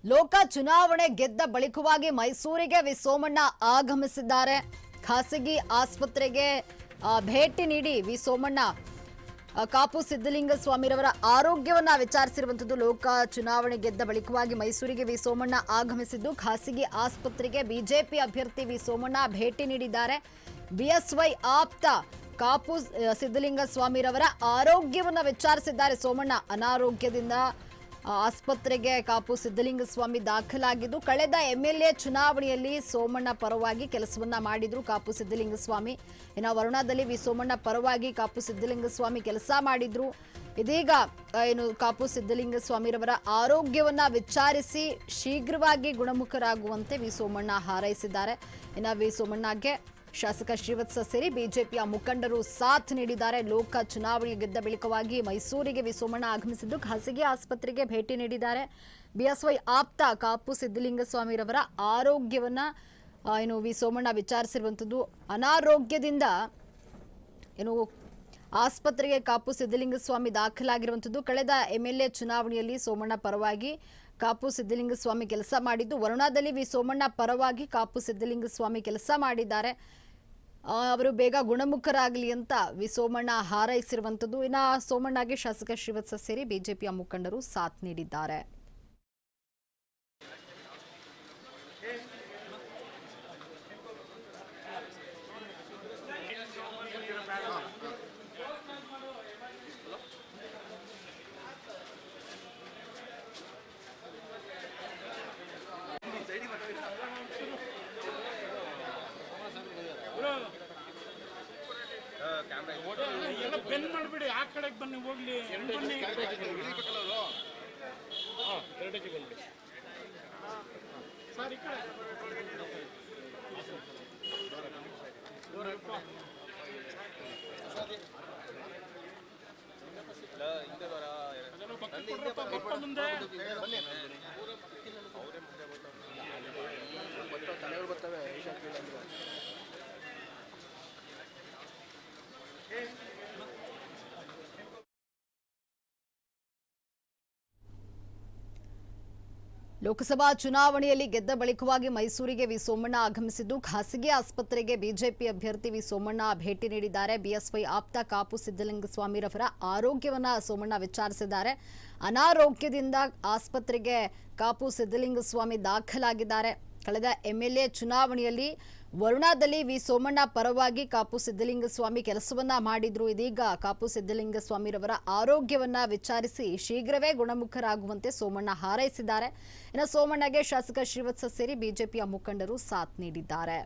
ಲೋಕ ಚುನಾವಣೆ ಗೆದ್ದ ಬಳಿಕವಾಗಿ ಮೈಸೂರಿಗೆ ವಿ ಸೋಮಣ್ಣ ಆಗಮಿಸಿದ್ದಾರೆ. ಖಾಸಗಿ ಆಸ್ಪತ್ರೆಗೆ ಭೇಟಿ ನೀಡಿ ವಿ ಸೋಮಣ್ಣ ಕಾಪು ಸಿದ್ದಲಿಂಗ ಸ್ವಾಮಿರವರ ಆರೋಗ್ಯವನ್ನ ವಿಚಾರಿಸಿರುವಂತದ್ದು. ಲೋಕ ಚುನಾವಣೆ ಗೆದ್ದ ಬಳಿಕವಾಗಿ ಮೈಸೂರಿಗೆ ವಿ ಸೋಮಣ್ಣ ಆಗಮಿಸಿದ್ದು ಖಾಸಗಿ ಆಸ್ಪತ್ರೆಗೆ ಬಿಜೆಪಿ ಅಭ್ಯರ್ಥಿ ವಿ ಸೋಮಣ್ಣ ಭೇಟಿ ನೀಡಿದ್ದಾರೆ. ಬಿಎಸ್ವೈ ಆಪ್ತ ಕಾಪು ಸಿದ್ದಲಿಂಗ ಸ್ವಾಮಿರವರ ಆರೋಗ್ಯವನ್ನ ವಿಚಾರಿಸಿದ್ದಾರೆ. ಸೋಮಣ್ಣ ಅನಾರೋಗ್ಯದಿಂದ ಆಸ್ಪತ್ರೆಗೆ ಕಾಪು ಸಿದ್ದಲಿಂಗ ಸ್ವಾಮಿ ದಾಖಲಾಗಿದ್ದು ಕಳೆದ ಎಂಎಲ್ಎ ಚುನಾವಣೆಯಲ್ಲಿ ಸೋಮಣ್ಣ ಪರವಾಗಿ ಕೆಲಸವನ್ನ ಮಾಡಿದ್ರು ಕಾಪು ಸಿದ್ದಲಿಂಗ ಸ್ವಾಮಿ. ಇನ್ನು ವರುಣಾದಲ್ಲಿ ವಿ ಸೋಮಣ್ಣ ಪರವಾಗಿ ಕಾಪು ಸಿದ್ದಲಿಂಗ ಸ್ವಾಮಿ ಕೆಲಸ ಮಾಡಿದ್ರು. ಇದೀಗ ಏನು ಕಾಪು ಸಿದ್ದಲಿಂಗ ಸ್ವಾಮಿರವರ ಆರೋಗ್ಯವನ್ನ ವಿಚಾರಿಸಿ ಶೀಘ್ರವಾಗಿ ಗುಣಮುಖರಾಗುವಂತೆ ವಿ ಸೋಮಣ್ಣ ಹಾರೈಸಿದ್ದಾರೆ. ಇನ್ನು ವಿ ಸೋಮಣ್ಣಗೆ ಶಾಸಕ ಶ್ರೀವತ್ಸ ಸೇರಿ ಬಿಜೆಪಿಯ ಮುಖಂಡರು ಸಾಥ್ ನೀಡಿದ್ದಾರೆ. ಲೋಕ ಚುನಾವಣೆ ಗೆದ್ದ ಬಳಿಕವಾಗಿ ಮೈಸೂರಿಗೆ ವಿ ಸೋಮಣ್ಣ ಆಗಮಿಸಿದ್ದು ಖಾಸಗಿ ಆಸ್ಪತ್ರೆಗೆ ಭೇಟಿ ನೀಡಿದ್ದಾರೆ. ಬಿಎಸ್ವೈ ಆಪ್ತ ಕಾಪು ಸಿದ್ದಲಿಂಗ ಸ್ವಾಮಿರವರ ಆರೋಗ್ಯವನ್ನ ಏನು ವಿ ಸೋಮಣ್ಣ ವಿಚಾರಿಸಿರುವಂಥದ್ದು. ಅನಾರೋಗ್ಯದಿಂದ ಏನು ಆಸ್ಪತ್ರೆಗೆ ಕಾಪು ಸಿದ್ದಲಿಂಗ ಸ್ವಾಮಿ ದಾಖಲಾಗಿರುವಂಥದ್ದು. ಕಳೆದ ಎಂಎಲ್ಎ ಚುನಾವಣೆಯಲ್ಲಿ ಸೋಮಣ್ಣ ಪರವಾಗಿ ಕಾಪು ಸಿದ್ದಲಿಂಗ ಸ್ವಾಮಿ ಕೆಲಸ ಮಾಡಿದ್ದು ವರುಣಾದಲ್ಲಿ ವಿ ಸೋಮಣ್ಣ ಪರವಾಗಿ ಕಾಪು ಸಿದ್ದಲಿಂಗ ಸ್ವಾಮಿ ಕೆಲಸ ಮಾಡಿದ್ದಾರೆ. ಅವರು ಬೇಗ ಗುಣಮುಖರಾಗಲಿ ಅಂತ ವಿ ಸೋಮಣ್ಣ ಹಾರೈಸಿರುವಂಥದ್ದು. ಇನ್ನು ಸೋಮಣ್ಣಗೆ ಶಾಸಕ ಶ್ರೀವತ್ಸ ಸೇರಿ ಬಿಜೆಪಿಯ ಮುಖಂಡರು ಸಾಥ್ ನೀಡಿದ್ದಾರೆ. ಬೆನ್ ಮಾಡಬೇಡಿ, ಆ ಕಡೆಗೆ ಬನ್ನಿ, ಹೋಗ್ಲಿ ಬನ್ನಿ. ಎರಡಕ್ಕೆ ಬನ್ನಿ ಸರ್, ಈ ಕಡೆ ಮುಂದೆ ತಲೆಗಳು ಬರ್ತವೆ. ಲೋಕಸಭಾ ಚುನಾವಣೆಯಲ್ಲಿ ಗೆದ್ದ ಬಳಿಕವಾಗಿ ಮೈಸೂರಿಗೆ ವಿ ಸೋಮಣ್ಣ ಆಗಮಿಸಿದ್ದು ಖಾಸಗಿ ಆಸ್ಪತ್ರೆಗೆ ಬಿಜೆಪಿ ಅಭ್ಯರ್ಥಿ ವಿ ಸೋಮಣ್ಣ ಭೇಟಿ ನೀಡಿದ್ದಾರೆ. ಬಿಎಸ್ವೈ ಆಪ್ತ ಕಾಪು ಸಿದ್ದಲಿಂಗ ಸ್ವಾಮಿರವರ ಆರೋಗ್ಯವನ್ನ ಸೋಮಣ್ಣ ವಿಚಾರಿಸಿದ್ದಾರೆ. ಅನಾರೋಗ್ಯದಿಂದ ಆಸ್ಪತ್ರೆಗೆ ಕಾಪು ಸಿದ್ದಲಿಂಗ ಸ್ವಾಮಿ ದಾಖಲಾಗಿದ್ದಾರೆ. ಕಳೆದ ಎಂಎಲ್ಎ ಚುನಾವಣೆಯಲ್ಲಿ ವರುಣಾದಲ್ಲಿ ವಿ ಸೋಮಣ್ಣ ಪರವಾಗಿ ಕಾಪು ಸಿದ್ದಲಿಂಗ ಸ್ವಾಮಿ ಕೆಲಸವನ್ನ ಮಾಡಿದ್ರು. ಇದೀಗ ಕಾಪು ಸಿದ್ದಲಿಂಗ ಸ್ವಾಮಿರವರ ಆರೋಗ್ಯವನ್ನ ವಿಚಾರಿಸಿ ಶೀಘ್ರವೇ ಗುಣಮುಖರಾಗುವಂತೆ ಸೋಮಣ್ಣ ಹಾರೈಸಿದ್ದಾರೆ. ಇನ್ನು ಸೋಮಣ್ಣಗೆ ಶಾಸಕ ಶ್ರೀವತ್ಸ ಸೇರಿ ಬಿಜೆಪಿಯ ಮುಖಂಡರು ಸಾಥ್ ನೀಡಿದ್ದಾರೆ.